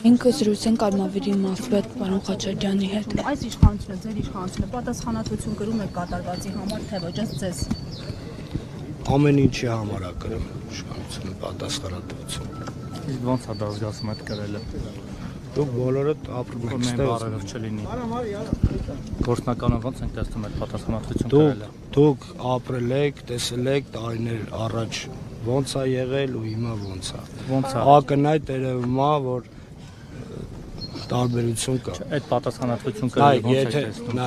Ինքը զրույցենք Արմավիրի մարզպետ պարոն Խաչատրյանի հետ։ Այս իշխանությունը, ձեր իշխանությունը պատասխանատվություն կրում եք կատարվածի համար, թե ոչ, ըստ ձեզ։ Ամեն ինչի համար է կրում իշխանությունը պատասխանատվություն։ Իսկ ո՞նց է դա զգացում այդ կրելը։ Դուք բոլորդ ապրում եք ստեղ չլինի։ Գործնականում ո՞նց ենք տեսնում այդ պատասխանատվություն կրելը։ Դուք ապրել եք, տեսել եք տարիներ առաջ ոնց է եղել ու հիմա ոնց է։ Ոնց է։ Ակնհայտ երևում է, որ տարբերություն կա։ Այդ պատասխանատվություն կրելը ոնց է տեսնում։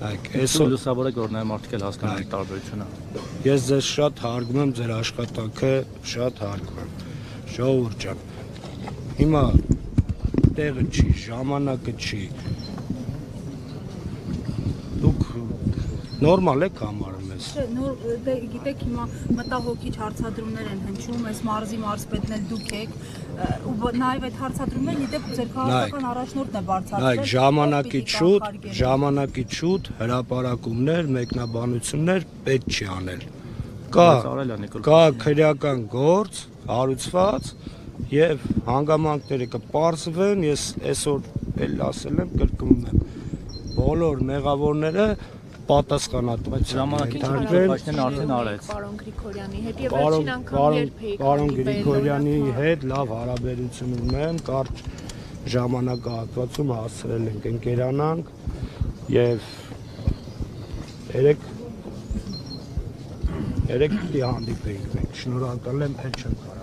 Նայեք, այսօր լուսավոր է որ նաև մարդիկ էլ հասկանան այդ տարբերությունը։ Ես ձեզ շատ հարգում եմ, ձեր աշխատանքը շատ հարգում եմ։ Ժողովուրդ ջան, հիմա տեղը չի, ժամանակը չի։ Դուք նորմալ եք համարում ես։ Դե գիտեք հիմա մտահոգիչ հարցադրումներ են հնչում, այս մարզի մարզպետն էլ դուք եք, ու նաև այդ հարցադրումներն իդեպ ձեր քաղաքական առաջնորդն է բարձրացրել։ Նայեք, ժամանակից շուտ հրապարակումներ, մեկնաբանություններ պետք չի անել։ Կա քրեական գործ հարուցված եւ հանգամանքները կպարզվեն, ես այսօր էլ ասել եմ, կրկնում եմ, բոլոր մեղավորները պատասխանատվության ժամանակին արդեն արեց։ Պարոն Գրիգորյանի հետ եւ վերջին անգամ երբ էիք Պարոն Գրիգորյանի հետ լավ հարաբերություն ունեմ, կարճ ժամանակահատվածում հասցրել ենք ընկերանանք եւ երեք պիտի հանդիպեինք մենք։ Շնորհակալ եմ, էլ չեմ կարող